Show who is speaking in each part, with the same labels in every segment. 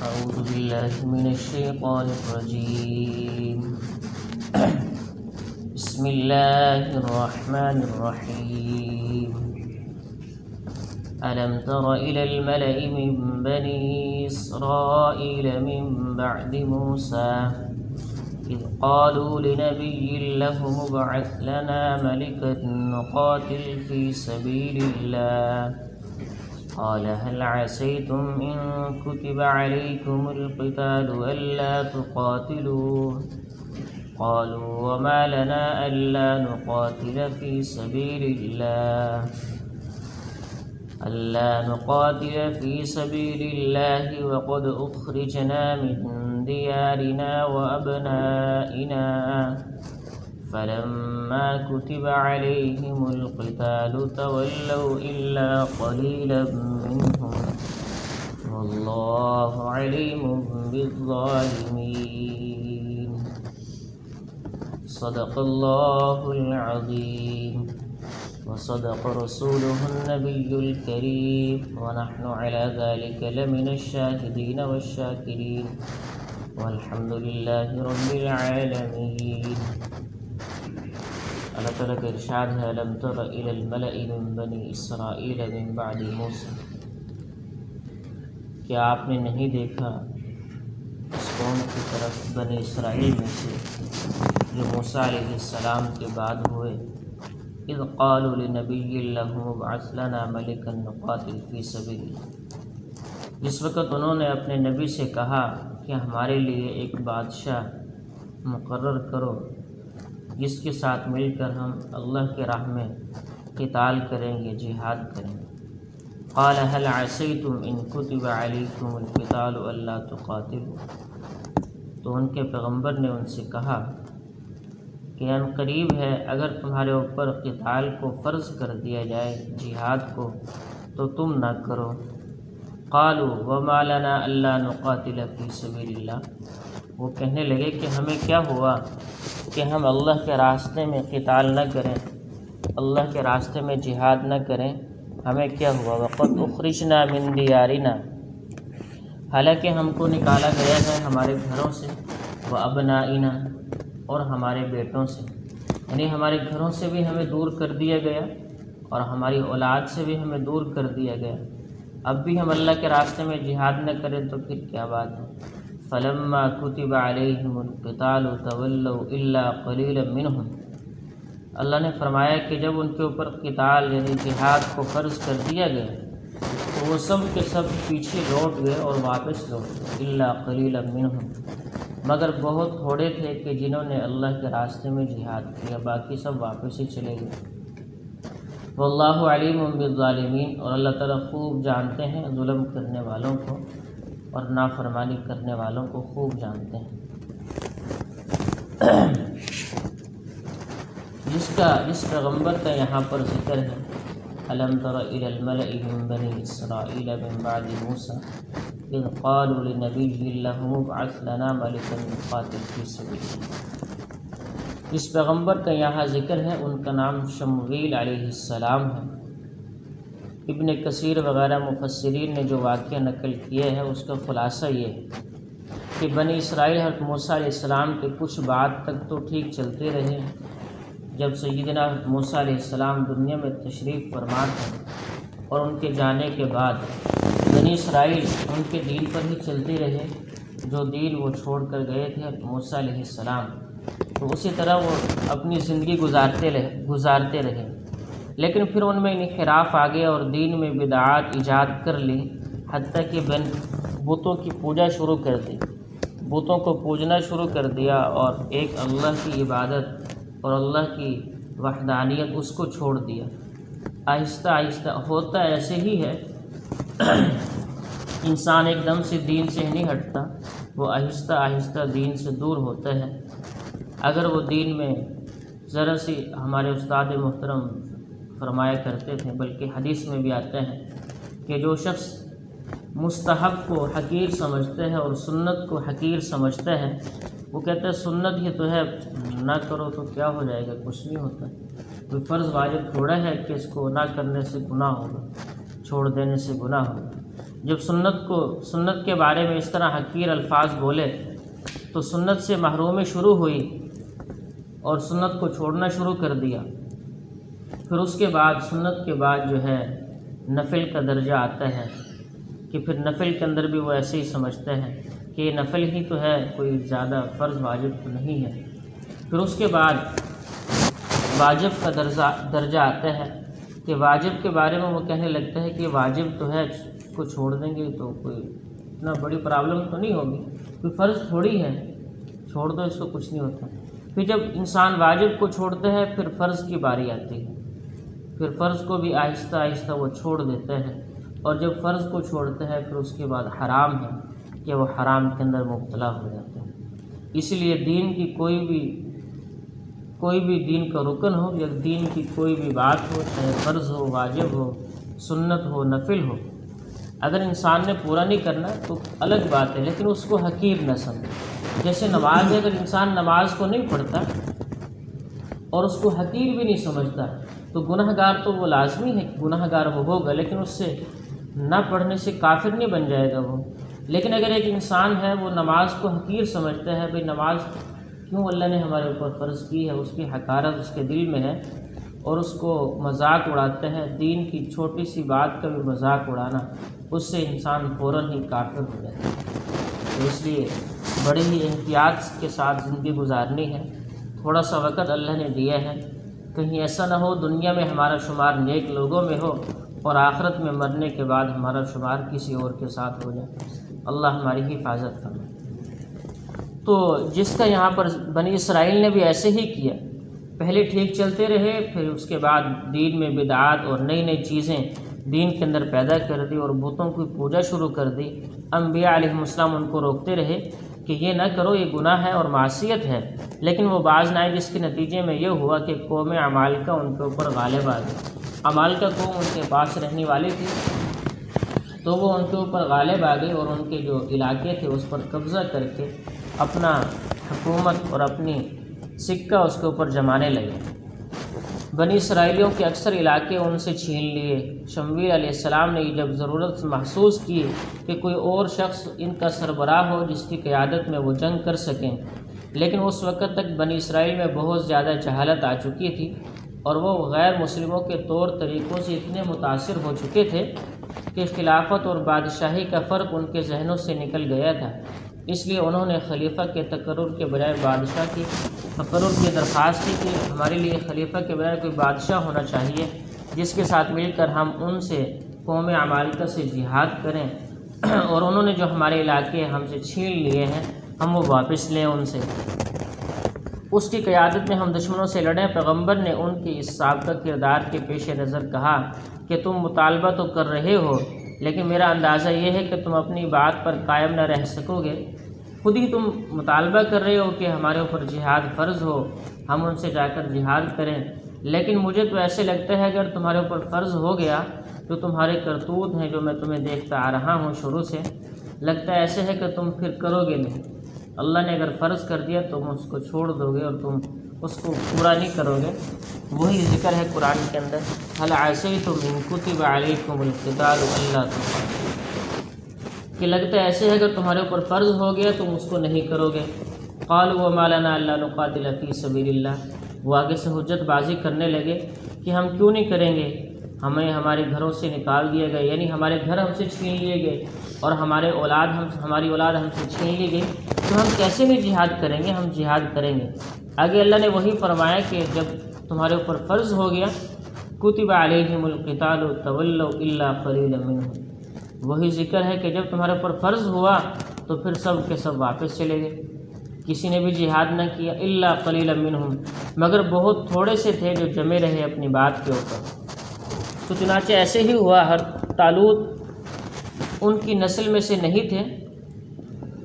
Speaker 1: أعوذ بالله من الشيطان الرجيم بسم الله الرحمن الرحيم ألم تر إلى الملأ من بني إسرائيل من بعد موسى إذ قالوا لنبي له ابعث لنا ملكا نقاتل في سبيل الله قال هل عسيتم إن كتب عليكم القتال ألا تقاتلوا قالوا وما لنا ألا نقاتل في سبيل الله وقد أخرجنا من ديارنا وأبنائنا فلما كتب عليهم القتال تولوا إلا قليلا منهم والله عليم بالظالمين صدق الله العظيم وصدق رسوله النبي الكريم ونحن على ذلك لمن الشاهدين والشاكرين والحمد لله رب العالمين۔ اللہ تعالیٰ کا ارشاد ہے الم تر الی الملأ من بنی اسرائیل من بعد موسیٰ، کیا آپ نے نہیں دیکھا اس قوم کی طرف بنی اسرائیل میں سے جو موسیٰ علیہ السلام کے بعد ہوئے، اذ قالوا لنبی لهم ابعث لنا ملکا نقاتل فی سبیل اللہ، جس وقت انہوں نے اپنے نبی سے کہا کہ ہمارے لیے ایک بادشاہ مقرر کرو جس کے ساتھ مل کر ہم اللہ کے راہ میں قتال کریں گے، جہاد کریں گے۔ قال هل عسیتم ان کتب علیکم القتال الا تقاتلوا، تو ان کے پیغمبر نے ان سے کہا کہ ان قریب ہے اگر تمہارے اوپر قتال کو فرض کر دیا جائے، جہاد کو، تو تم نہ کرو۔ قالوا وما لنا الا نقاتل فی سبیل اللہ، وہ کہنے لگے کہ ہمیں کیا ہوا کہ ہم اللہ کے راستے میں قتال نہ کریں، اللہ کے راستے میں جہاد نہ کریں، ہمیں کیا ہوا؟ وقد اخرجنا من دیارنا، حالانکہ ہم کو نکالا گیا ہے ہمارے گھروں سے، وابنائنا، اور ہمارے بیٹوں سے، یعنی ہمارے گھروں سے بھی ہمیں دور کر دیا گیا اور ہماری اولاد سے بھی ہمیں دور کر دیا گیا، اب بھی ہم اللہ کے راستے میں جہاد نہ کریں تو پھر کیا بات ہے؟ فلما كتب عليهم القتال تولوا الا قليلا منهم، اللہ نے فرمایا کہ جب ان کے اوپر قتال یعنی جہاد کو فرض کر دیا گیا تو وہ سب کے سب پیچھے لوٹ گئے اور واپس لوٹ گئے، الا قليلا منهم، مگر بہت تھوڑے تھے کہ جنہوں نے اللہ کے راستے میں جہاد کیا، باقی سب واپس ہی چلے گئے۔ واللہ علیم بالظالمین، اور اللہ تعالیٰ خوب جانتے ہیں ظلم کرنے والوں کو اور نافرمانی کرنے والوں کو خوب جانتے ہیں۔ جس پیغمبر کا یہاں پر ذکر ہے الم تر الی الملأ من بنی اسرائیل من بعد موسیٰ اذ قالوا لنبی له ابعث لنا ملکا نقاتل فی سبیل اللہ، جس پیغمبر کا یہاں ذکر ہے ان کا نام شمویل علیہ السلام ہے۔ ابن کثیر وغیرہ مفسرین نے جو واقعہ نقل کیے ہیں اس کا خلاصہ یہ ہے کہ بنی اسرائیل حضرت موسیٰ علیہ السلام کے کچھ بعد تک تو ٹھیک چلتے رہے، جب سیدنا موسیٰ علیہ السلام دنیا میں تشریف فرما تھے اور ان کے جانے کے بعد بنی اسرائیل ان کے دین پر ہی چلتے رہے، جو دین وہ چھوڑ کر گئے تھے حضرت موسیٰ علیہ السلام، تو اسی طرح وہ اپنی زندگی گزارتے رہے، لیکن پھر ان میں انحراف آ گیا اور دین میں بدعات ایجاد کر لی، حتیٰ کہ بتوں کی پوجا شروع کر دی، بتوں کو پوجنا شروع کر دیا اور ایک اللہ کی عبادت اور اللہ کی وحدانیت اس کو چھوڑ دیا۔ آہستہ آہستہ ہوتا ایسے ہی ہے، انسان ایک دم سے دین سے نہیں ہٹتا، وہ آہستہ آہستہ دین سے دور ہوتا ہے۔ اگر وہ دین میں ذرا سی، ہمارے استاد محترم فرمایا کرتے تھے، بلکہ حدیث میں بھی آتا ہے کہ جو شخص مستحب کو حقیر سمجھتا ہے اور سنت کو حقیر سمجھتا ہے، وہ کہتا ہے سنت ہی تو ہے، نہ کرو تو کیا ہو جائے گا، کچھ نہیں ہوتا، کوئی فرض واجب تھوڑا ہے کہ اس کو نہ کرنے سے گناہ ہوگا، چھوڑ دینے سے گناہ ہوگا۔ جب سنت کے بارے میں اس طرح حقیر الفاظ بولے تو سنت سے محرومی شروع ہوئی اور سنت کو چھوڑنا شروع کر دیا۔ پھر اس کے بعد سنت کے بعد جو ہے نفل کا درجہ آتا ہے کہ پھر نفل کے اندر بھی وہ ایسے ہی سمجھتے ہیں کہ یہ نفل ہی تو ہے، کوئی زیادہ فرض واجب تو نہیں ہے۔ پھر اس کے بعد واجب کا درجہ آتا ہے کہ واجب کے بارے میں وہ کہنے لگتا ہے کہ واجب تو ہے، اس کو چھوڑ دیں گے تو کوئی اتنا بڑی پرابلم تو نہیں ہوگی، کوئی فرض تھوڑی ہے، چھوڑ دو، اس کو کچھ نہیں ہوتا۔ پھر جب انسان واجب کو چھوڑتا ہے پھر فرض کی باری آتی ہے، پھر فرض کو بھی آہستہ آہستہ وہ چھوڑ دیتا ہے، اور جب فرض کو چھوڑتا ہے پھر اس کے بعد حرام ہے کہ وہ حرام کے اندر مبتلا ہو جاتا ہے۔ اس لیے دین کی کوئی بھی دین کا رکن ہو یا دین کی کوئی بھی بات ہو، چاہے فرض ہو، واجب ہو، سنت ہو، نفل ہو، اگر انسان نے پورا نہیں کرنا تو الگ بات ہے، لیکن اس کو حقیر نہ سمجھے۔ جیسے نماز ہے، اگر انسان نماز کو نہیں پڑھتا اور اس کو حقیر بھی نہیں سمجھتا تو گناہ گار تو وہ لازمی ہے، گناہ گار وہ ہوگا، لیکن اس سے نہ پڑھنے سے کافر نہیں بن جائے گا وہ۔ لیکن اگر ایک انسان ہے وہ نماز کو حقیر سمجھتا ہے، بھئی نماز کیوں اللہ نے ہمارے اوپر فرض کی ہے، اس کی حقارت اس کے دل میں ہے اور اس کو مذاق اڑاتا ہے، دین کی چھوٹی سی بات کا بھی مذاق اڑانا، اس سے انسان فوراً ہی کافر ہو جاتا ہے۔ تو اس لیے بڑے ہی احتیاط کے ساتھ زندگی گزارنی ہے۔ تھوڑا سا وقت اللہ نے دیا ہے، کہیں ایسا نہ ہو دنیا میں ہمارا شمار نیک لوگوں میں ہو اور آخرت میں مرنے کے بعد ہمارا شمار کسی اور کے ساتھ ہو جائے۔ اللہ ہماری حفاظت کرے۔ تو جس کا یہاں پر بنی اسرائیل نے بھی ایسے ہی کیا، پہلے ٹھیک چلتے رہے، پھر اس کے بعد دین میں بدعات اور نئی نئی چیزیں دین کے اندر پیدا کر دی اور بتوں کی پوجا شروع کر دی۔ انبیاء علیہ السلام ان کو روکتے رہے کہ یہ نہ کرو، یہ گناہ ہے اور معصیت ہے، لیکن وہ باز نہ آئے، جس کے نتیجے میں یہ ہوا کہ قوم عمالقہ ان کے اوپر غالب آ گئی۔ عمالقہ قوم ان کے پاس رہنے والی تھی تو وہ ان کے اوپر غالب آ گئی اور ان کے جو علاقے تھے اس پر قبضہ کر کے اپنا حکومت اور اپنی سکہ اس کے اوپر جمانے لگے۔ بنی اسرائیلیوں کے اکثر علاقے ان سے چھین لیے۔ شمویل علیہ السلام نے جب ضرورت محسوس کی کہ کوئی اور شخص ان کا سربراہ ہو جس کی قیادت میں وہ جنگ کر سکیں، لیکن اس وقت تک بنی اسرائیل میں بہت زیادہ جہالت آ چکی تھی اور وہ غیر مسلموں کے طور طریقوں سے اتنے متاثر ہو چکے تھے کہ خلافت اور بادشاہی کا فرق ان کے ذہنوں سے نکل گیا تھا۔ اس لیے انہوں نے خلیفہ کے تقرر کے بجائے بادشاہ کی تقرر کی درخواست کی کہ ہمارے لیے خلیفہ کے بجائے کوئی بادشاہ ہونا چاہیے جس کے ساتھ مل کر ہم ان سے قوم عمالقہ سے جہاد کریں اور انہوں نے جو ہمارے علاقے ہم سے چھین لیے ہیں ہم وہ واپس لیں ان سے۔ اس کی قیادت میں ہم دشمنوں سے لڑیں۔ پیغمبر نے ان کی اس سابقہ کردار کے پیش نظر کہا کہ تم مطالبہ تو کر رہے ہو لیکن میرا اندازہ یہ ہے کہ تم اپنی بات پر قائم نہ رہ سکو گے۔ خود ہی تم مطالبہ کر رہے ہو کہ ہمارے اوپر جہاد فرض ہو، ہم ان سے جا کر جہاد کریں، لیکن مجھے تو ایسے لگتا ہے اگر تمہارے اوپر فرض ہو گیا تو تمہارے کرتوت ہیں جو میں تمہیں دیکھتا آ رہا ہوں شروع سے، لگتا ہے ایسے ہے کہ تم پھر کرو گے نہیں۔ اللہ نے اگر فرض کر دیا تم اس کو چھوڑ دو گے اور تم اس کو پورا نہیں کرو گے۔ وہی ذکر ہے قرآن کے اندر، هل عسیتم ان کتب علیکم القتال الا تقاتلوا، کہ لگتا ہے ایسے ہے اگر تمہارے اوپر فرض ہو گیا تم اس کو نہیں کرو گے۔ قالوا وما لنا الا نقاتل فی سبیل اللہ، وہ آگے سے حجت بازی کرنے لگے کہ ہم کیوں نہیں کریں گے، ہمیں ہمارے گھروں سے نکال دیا گیا، یعنی ہمارے گھر ہم سے چھین لیے گئے اور ہماری اولاد ہم سے چھین لی گئی، تو ہم کیسے بھی جہاد کریں گے، ہم جہاد کریں گے۔ آگے اللہ نے وہی فرمایا کہ جب تمہارے اوپر فرض ہو گیا کتب علیہم القتال تولوا الا قلیلا منهم، وہی ذکر ہے کہ جب تمہارے اوپر فرض ہوا تو پھر سب کے سب واپس چلے گئے، کسی نے بھی جہاد نہ کیا، الا قلیلا منهم، مگر بہت تھوڑے سے تھے جو جمے رہے اپنی بات کے اوپر۔ تو چنانچہ ایسے ہی ہوا، طالوت ان کی نسل میں سے نہیں تھے۔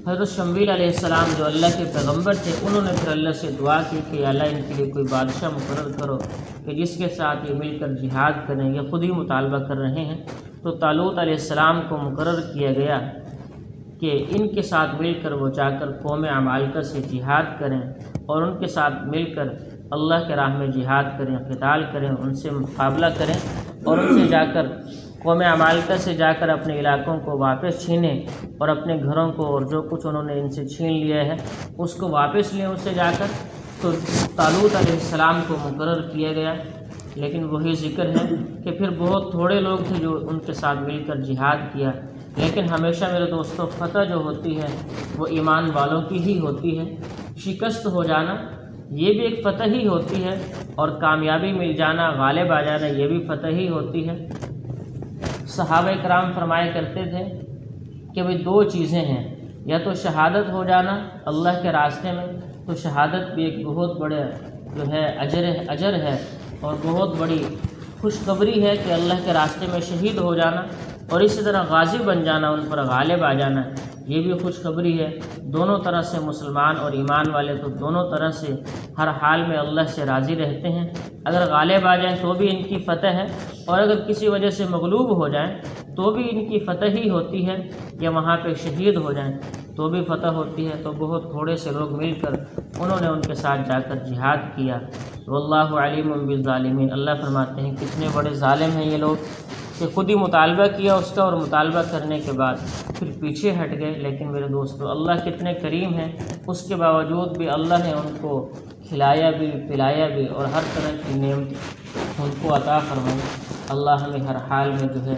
Speaker 1: حضرت شمویل علیہ السلام جو اللہ کے پیغمبر تھے انہوں نے پھر اللہ سے دعا کی کہ اللہ ان کے لیے کوئی بادشاہ مقرر کرو کہ جس کے ساتھ یہ مل کر جہاد کریں، یہ خود ہی مطالبہ کر رہے ہیں۔ تو طالوت علیہ السلام کو مقرر کیا گیا کہ ان کے ساتھ مل کر وہ جا کر قوم عمالقہ سے جہاد کریں اور ان کے ساتھ مل کر اللہ کے راہ میں جہاد کریں، قتال کریں، ان سے مقابلہ کریں اور ان سے جا کر قوم عمالقہ سے جا کر اپنے علاقوں کو واپس چھینیں اور اپنے گھروں کو اور جو کچھ انہوں نے ان سے چھین لیا ہے اس کو واپس لیں اسے جا کر۔ تو طالوت علیہ السلام کو مقرر کیا گیا، لیکن وہی ذکر ہے کہ پھر بہت تھوڑے لوگ تھے جو ان کے ساتھ مل کر جہاد کیا۔ لیکن ہمیشہ میرے دوستوں فتح جو ہوتی ہے وہ ایمان والوں کی ہی ہوتی ہے۔ شکست ہو جانا یہ بھی ایک فتح ہی ہوتی ہے، اور کامیابی مل جانا، غالب آ جانا، یہ بھی فتح ہی ہوتی ہے۔ صحابہ کرام فرمایا کرتے تھے کہ بھئی دو چیزیں ہیں، یا تو شہادت ہو جانا اللہ کے راستے میں، تو شہادت بھی ایک بہت بڑے جو ہے اجر ہے اور بہت بڑی خوشخبری ہے کہ اللہ کے راستے میں شہید ہو جانا، اور اسی طرح غازی بن جانا، ان پر غالب آ جانا، یہ بھی خوشخبری ہے۔ دونوں طرح سے مسلمان اور ایمان والے تو دونوں طرح سے ہر حال میں اللہ سے راضی رہتے ہیں۔ اگر غالب آ جائیں تو بھی ان کی فتح ہے، اور اگر کسی وجہ سے مغلوب ہو جائیں تو بھی ان کی فتح ہی ہوتی ہے، یا وہاں پہ شہید ہو جائیں تو بھی فتح ہوتی ہے۔ تو بہت تھوڑے سے لوگ مل کر انہوں نے ان کے ساتھ جا کر جہاد کیا۔ واللہ علیم بالظالمین، اللہ فرماتے ہیں کتنے بڑے ظالم ہیں یہ لوگ کہ خود ہی مطالبہ کیا اس کا، اور مطالبہ کرنے کے بعد پھر پیچھے ہٹ گئے۔ لیکن میرے دوستو اللہ کتنے کریم ہیں، اس کے باوجود بھی اللہ نے ان کو کھلایا بھی، پلایا بھی، اور ہر طرح کی نعمت ان کو عطا فرمائی۔ اللہ ہمیں ہر حال میں جو ہے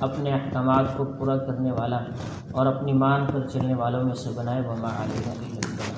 Speaker 1: اپنے احکامات کو پورا کرنے والا اور اپنی مان پر چلنے والوں میں سے بنائے۔ وما علینا الا البلاغ۔